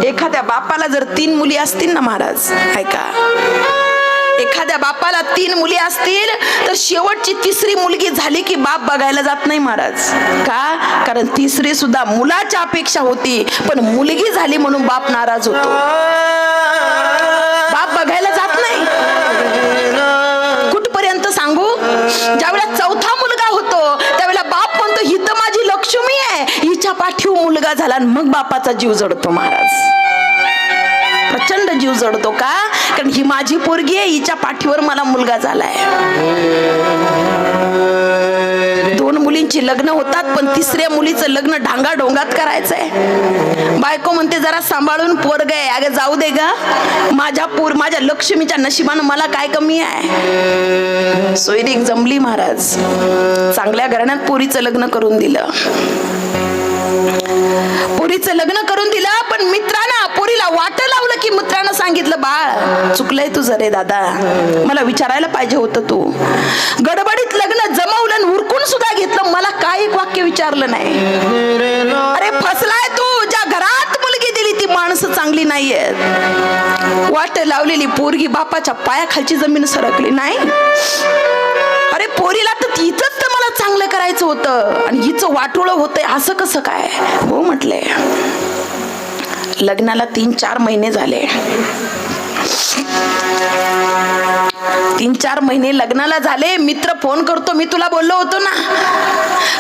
एखाद्या बापाला जर 3 मुली असतील ना महाराज, ऐका, एखाद्या बापाला 3 मुली असतील तर शेवटची 3री मुलगी झाली की बाप बघायला जात नाही महाराज. का? कारण 3री सुद्धा मुलाच्या अपेक्षा होती, पण मुलगी झाली म्हणून बाप नाराज होतो. बाप बघायला जात नाही. कुठपर्यंत सांगू? ज्यावेळेला 4था मुलगा होतो त्यावेळेला बाप म्हणतो ही तर माझी लक्ष्मी आहे, हिच्या पाठीव मुलगा झाला, मग बापाचा जीव जडतो महाराज. प्रचंड जीव जडतो. का? कारण ही माझी पोरगी आहे, हिच्या पाठीवर मला मुलगा झालाय. 2 मुलींची लग्न होतात, पण 3ऱ्या मुलीचं लग्न ढांगा ढोंगात करायचंय. बायको म्हणते जरा सांभाळून पोरग आहे. अगं जाऊ दे ग, माझ्या लक्ष्मीच्या नशिबानं मला काय कमी आहे. सोयरीक जमली महाराज, चांगल्या घराण्यात पोरीचं लग्न करून दिलं. पोरीचं लग्न करून दिलं, पण मित्रानं पोरीला वाट लावलं की मित्रानं सांगितलं बाळ चुकलंय तुझं रे दादा, मला विचारायला पाहिजे होतं तू. गडबडीत लग्न जमवलं आणि उरकून सुद्धा घेतलं, मला काय एक वाक्य विचारलं नाही. अरे फसलाय तू, ज्या घरात मुलगी दिली ती माणसं चांगली नाहीयेत. वाट लावलेली पोरगी बापाच्या पायाखालची जमीन सरकली नाही. अरे पोरीला तर तिथंच तर मला चांगलं करायचं होतं आणि हिचं वाटोळं होतंय, असं कसं काय? हो म्हटले. लग्नाला 3-4 महिने झाले. 3-4 महिने लग्नाला झाले. मित्र फोन करतो, मी तुला बोललो होतो ना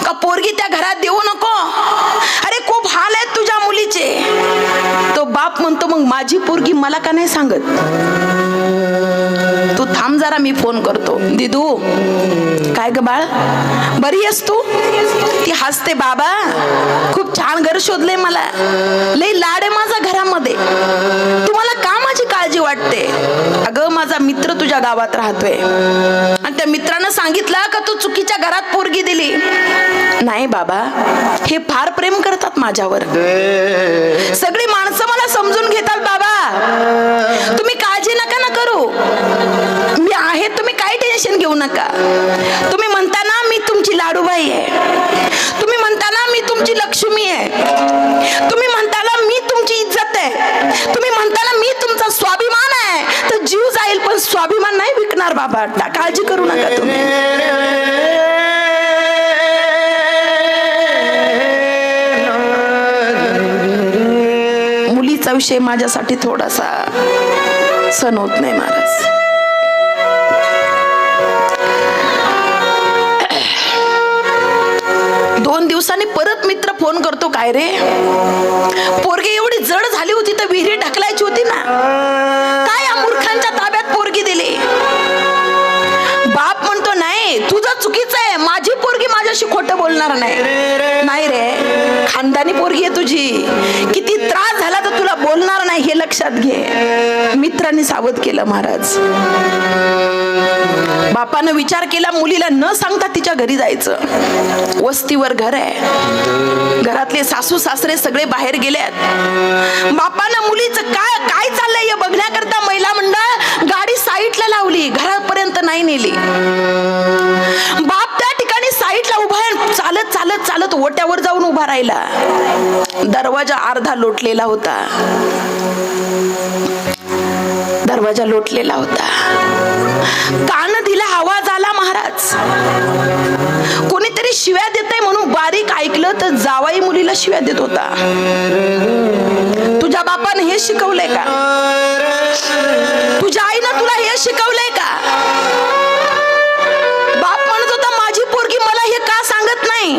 का पोरगी त्या घरात देऊ नको, अरे खूप हाल आहेत तुझ्या मुलीचे. तो बाप म्हणतो मग माझी पोरगी मला का नाही सांगत? तू थांब जरा, मी फोन करतो. दिदू काय ग बाळ, बरी आहेस तू? ती हसते, बाबा खूप छान घर शोधले मला, लई लाड आहे माझा घरामध्ये, तुम्हाला का माझी काळजी वाटते? अगं माझा मित्र तुझ्या गावात राहतोय आणि त्या मित्रानं सांगितलं का तू चुकीच्या घरात पोरगी दिली. नाही बाबा, हे फार प्रेम करतात माझ्यावर, सगळी माणसं मला समजून घेतात. बाबा तुम्ही काळजी नका ना करू, मी आहे, तुम्ही काही टेन्शन घेऊ नका. तुम्ही म्हणता ना मी तुमची लाडूबाई आहे, तुम्ही म्हणता ना मी तुमची लक्ष्मी आहे, तुम्ही म्हणता ना मी तुमची इज्जत आहे, तुम्ही म्हणता ना मी तुमचा स्वाभिमान आहे, तर जीव जाईल पण स्वाभिमान नाही विकणार बाबा, काळजी करू नका तुम्ही. मुलीचा विषय माझ्यासाठी थोडासा सण होत नाही महाराज. दोन दिवसांनी परत मित्र फोन करतो, काय रे पोरगी एवढी जड झाली होती तर विहिरी ढकलायची होती ना, काय या मूर्खांच्या ताब्यात पोरगी दिली? बाप म्हणतो नाही तुझं चुकीचं आहे, माझी पोरगी माझ्याशी खोटं बोलणार नाही. नाही रे, खानदानी पोरगी आहे तुझी, किती त्रास झाला तर तुला बोलणार नाही हे लक्षात घे. मित्रांनी सावध केलं महाराज. बापानं विचार केला मुलीला न सांगता तिच्या घरी जायचं. वस्तीवर घर आहे, घरातले सासू सासरे सगळे बाहेर गेलेत. बापानं मुलीचं काय चाललंय हे बघण्याकरता महिला मंडळ गाडी साईडला लावली, घरापर्यंत नाही नेली. बाप त्या ठिकाणी साईडला उभा आहे, चालत चालत चालत ओट्यावर जाऊन उभा राहिला. दरवाजा अर्धा लोटलेला होता, दरवाजा लोटलेला होता. कान दिला, आवाज आला महाराज. कोणीतरी शिव्या देतंय म्हणून बारीक ऐकलं तर जावाई मुलीला शिव्या देत होता. तुझ्या बापाने हे शिकवलंय का? तुझ्या आईनं तुला हे शिकवलंय का? बाप म्हणत होता माझी पोरगी मला हे का सांगत नाही.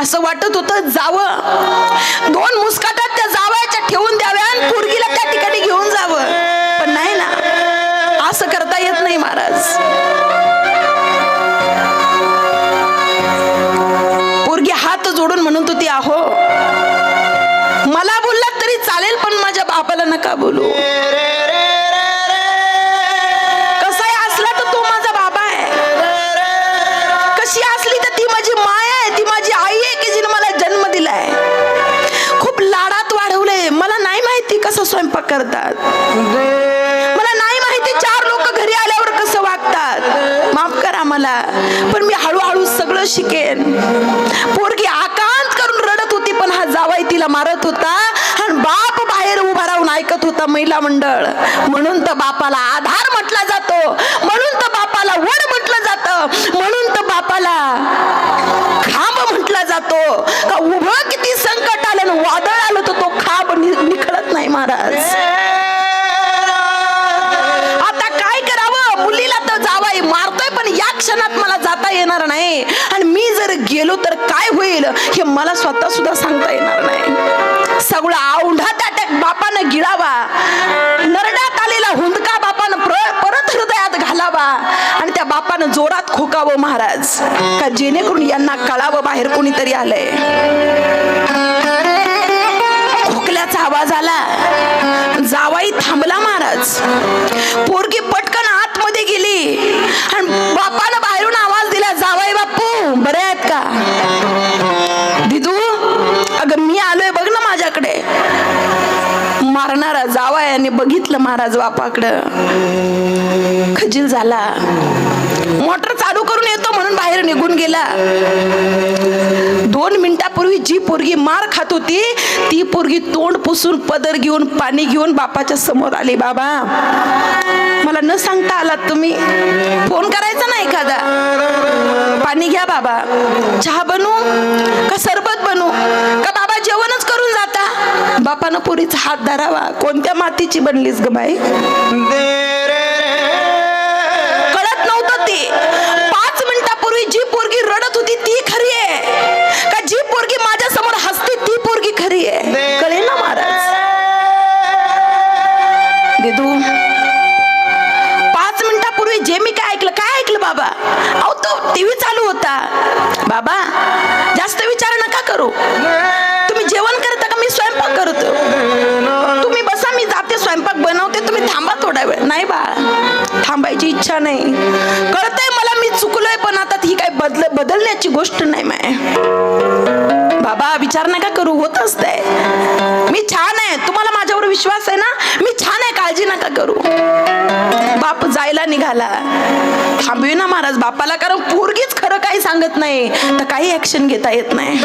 असं वाटत होतं जावं, 2 मुस्काटात त्या जावयाच्या ठेवून द्याव्या आणि पोरगीला त्या ठिकाणी घेऊन जावं, पण नाही ना, असं करता येत नाही महाराज. पोरगी हात जोडून म्हणत होती, अहो मला बोललात तरी चालेल पण माझ्या बापाला नका बोलू. कसाही असला तर तो माझा बाबा आहे, कशी असली तर ती माझी माय आहे, ती माझी आई आहे की जिने मला जन्म दिलाय. खूप लाडात वाढवले, मला नाही माहिती कसं स्वयंपाक करतात, मला नाही माहिती 4 लोक घरी आल्यावर कसं वागतात, माफ करा मला, पण मी हळूहळू सगळं शिकेन. पोरगी आकांत करून रडत होती, पण हा जावई जावाई तिला मारत होता आणि बाप बाहेर उभा राहून ऐकत होता महिला मंडळ. म्हणून तर बापाला आधार म्हटला जातो, म्हणून तर बापाला वड म्हटलं जातं, म्हणून तर बापाला खांब म्हटला जातो. का उभं किती संकट आलं आणि वादळ आलं तर तो खांब निखळत नाही महाराज. आता काय करावं, मुलीला तर जावाई मारतोय पण या क्षणात मला जाता येणार नाही आणि मी जर गेलो तर काय होईल हे मला स्वतः सुद्धा सांगता येणार नाही. सगळं औंढा त्या बापानं गिळावा, नरड्यात आलेला हुंदका बापानं परत हृदयात घालावा आणि त्या बापानं जोरात खोकावं महाराज, का जेणेकरून यांना कळावं बाहेर कोणीतरी आलंय. खोकल्याचा आवाज आला, जावाई थांबला महाराज. पोरगी पटकन आतमध्ये गेली आणि बापानं बाहेरून आवाज दिला, जावाई बापू बरे आहेत का? दिदू अगं मी आलोय बघ ना माझ्याकडे. मारणारा जावायाने बघितलं महाराज बापाकडं, खजील झाला. मोटर चालू करून येतो म्हणून बाहेर निघून गेला. 2 मिनिटापूर्वी जी पोरगी मार खात होती ती पोरगी तोंड पुसून पदर घेऊन पाणी घेऊन बापाच्या समोर आली. बाबा मला न सांगता आलात तुम्ही, फोन करायचा ना एखादा, पाणी घ्या बाबा, चहा बनवू का सरबत बनवू का बाबा जेवणच करून जाता? बापानं पोरीचा हात धरावा, कोणत्या मातीची बनलीस ग बाई? कळत नव्हतं ती. 5 मिनिटापूर्वी जी पोरगी रडत होती ती खरी आहे का जी पोरगी माझ्या समोर हसते ती पोरगी खरी आहे? कळेल ना महाराज. दिदू 5 मिनिटापूर्वी जे मी काय ऐकलं बाबा? अहो तो टीव्ही चालू होता. बाबा जास्त विचार नका करू, तुम्ही जेवण करता का मी स्वयंपाक करतो? तुम्ही बसा मी जाते स्वयंपाक बनवते, तुम्ही थांबा थोडा वेळ. नाही बाळा थांबायची इच्छा नाही, कळतंय मला मी चुकलोय पण आता ही काय बदलण्याची गोष्ट नाही. बाबा विचार नका करू, होत असतंय. मी छान आहे, तुम्हाला माझ्यावर विश्वास आहे ना, मी छान आहे, काळजी नका करू. बाप जायला निघाला. थांबवी ना महाराज बापाला, कारण पोरगीच खरं काही सांगत नाही तर काही ऍक्शन घेता येत नाही.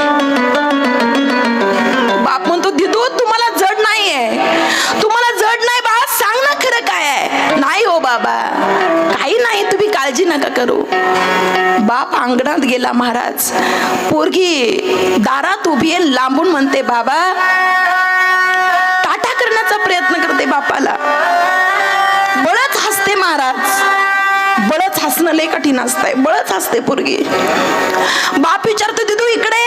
बाप म्हणतो दिदू तुम्हाला जड नाहीये, तुम्हाला जड नाही बा, सांग ना खरं काय आहे? नाही हो बाबा काही नाही, तुम्ही काळजी नका करू. बाप अंगणात गेला महाराज. पोरगी दारात उभी आहे, लांबून म्हणते बाबा, टाटा करण्याचा प्रयत्न करते बापाला. बळच हसते महाराज, बळच हसणं लय कठीण असतंय, बळच हसते पोरगी. बाप विचारतो दिदू इकडे.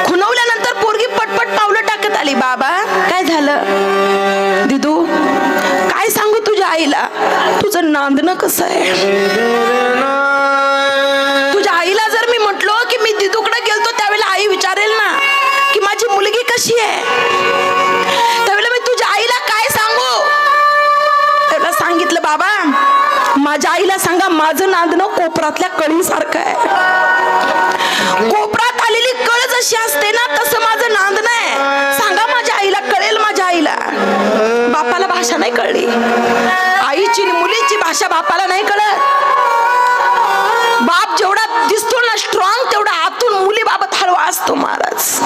खुणवल्यानंतर पोरगी पटपट पावलं टाकत आली. बाबा काय झालं? दिदू काय सांगू तुझ्या आईला, तुझं नांदणं कसं आहे? तुझ्या आईला जर मी म्हटलो की मी दिदूकडे गेलतो त्यावेळेला आई विचारेल ना की माझी मुलगी कशी आहे, त्यावेळेला मी तुझ्या आईला काय सांगू? त्याला सांगितलं बाबा माझ्या आईला सांगा माझं नांदणं कोपरातल्या कळीसारखं आहे. कोपरात आलेली कळ जशी असते ना तसं माझं नांदणं आहे. सांगा माझ्या आईला, कळेल माझ्या आईला. बापाला भाषा नाही कळली, आईची मुलीची भाषा बापाला नाही कळत. बाप जेवढा दिसतो ना स्ट्रॉंग तेवढा आतून मुली बाबत हळवा असतो महाराज.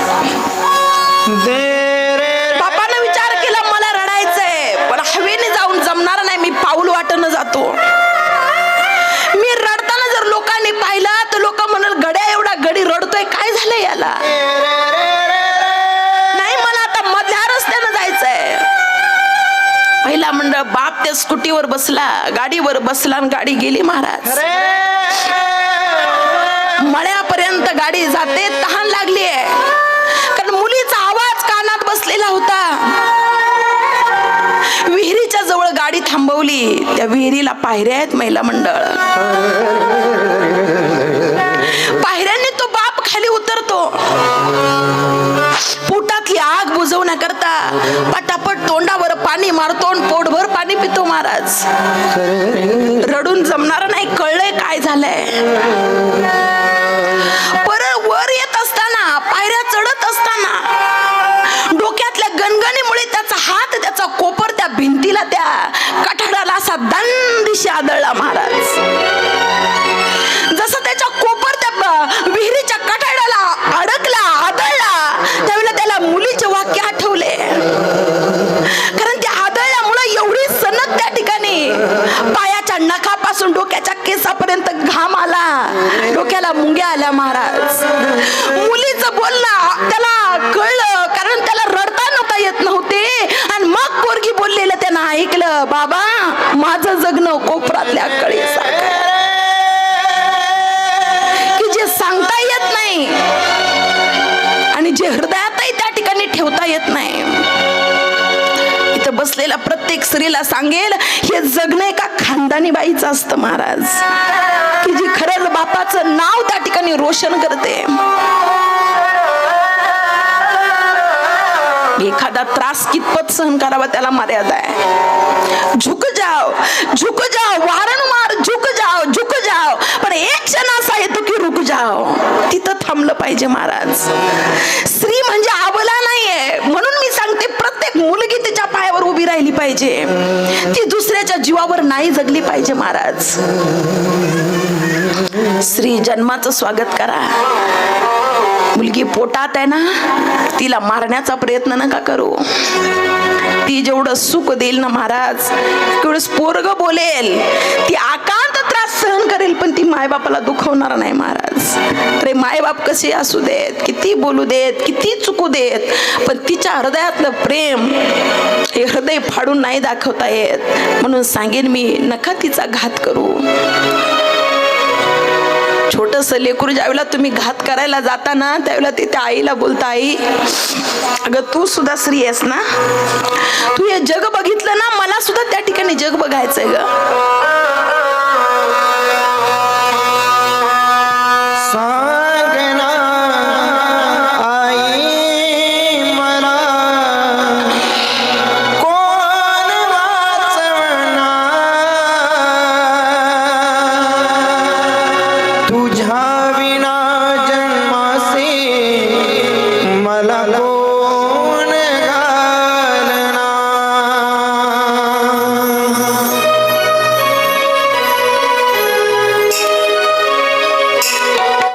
बापानं विचार केला मला रडायचंय पण हवेने जाऊन जमणार नाही, मी पाऊल वाटणं जातो. मी रडताना जर लोकांनी पाहिलं तर लोक म्हणाल गड्या एवढा गडी रडतोय, काय झालंय याला? नाही मला आता मधल्या रस्त्यानं जायचंय. पहिला मंडळ बाप त्या स्कूटीवर बसला, गाडीवर बसला आणि गाडी गेली महाराज. मळ्यापर्यंत गाडी जाते, तहान लागली आहे कारण मुलीचा आवाज कानात बसलेला होता. विहिरीच्या जवळ गाडी थांबवली, त्या विहिरीला पायऱ्या आहेत महिला मंडळ. पायऱ्यांनी तो बाप खाली उतरतो. पोटातली आग बुझवण्याकरता पटापट तोंडावर पाणी मारतो आणि पोटभर पाणी पितो महाराज. रडून जमणार नाही, कळलंय काय झालंय. परत वर येत असताना, पायऱ्या चढत असताना डोक्यातल्या गणगणीमुळे त्याचा हात, त्याचा कोपर त्या भिंतीला, त्या कठाडाला असा दंदिशी आदळला महाराज. जसं त्याच्या कोपर त्या विहिरीच्या कठाडाला अडकला, आदळला, त्या बाबा माझं जगणं कोपरातल्या कळीसारखं की जे सांगता येत नाही आणि जे हृदयातही त्या ठिकाणी ठेवता येत नाही. इथं बसलेल्या प्रत्येक स्त्रीला सांगेल, हे जगणं एका खानदानी बाईचं असतं महाराज, की जी खरंच बापाचं नाव त्या ठिकाणी रोशन करते. एखादा त्रास कितपत सहन करावा त्याला मर्यादा आहे. झुक जाओ वारंवार झुक जाओ, पण एक क्षण असा येतो की रुक जाओ. तिथं थांबलं पाहिजे महाराज. स्त्री म्हणजे अबला नाहीये, म्हणून मी सांगते प्रत्येक मुलगी तिच्या पायावर उभी राहिली पाहिजे. ती दुसऱ्याच्या जीवावर नाही जगली पाहिजे महाराज. स्त्री जन्माचं स्वागत करा. मुलगी पोटात आहे ना, तिला मारण्याचा प्रयत्न नका करू. ती जेवढं सुख देईल ना महाराज, तेवढंच पोरग बोलेल. ती आकांत त्रास सहन करेल, पण ती मायबापाला दुखवणार नाही महाराज. अरे मायबाप कसे असू देत, किती बोलू देत, किती चुकू देत, पण तिच्या हृदयातलं प्रेम हे हृदय फाडून नाही दाखवता येत. म्हणून सांगेन मी, नका तिचा घात करू. छोटस लेकरू ज्यावेळेला तुम्ही घात करायला जाता ना, त्यावेळेला ते त्या आईला बोलता, आई अगं तू सुद्धा स्त्री आहेस ना, तू हे जग बघितलं ना, मला सुद्धा त्या ठिकाणी जग बघायचंय ग.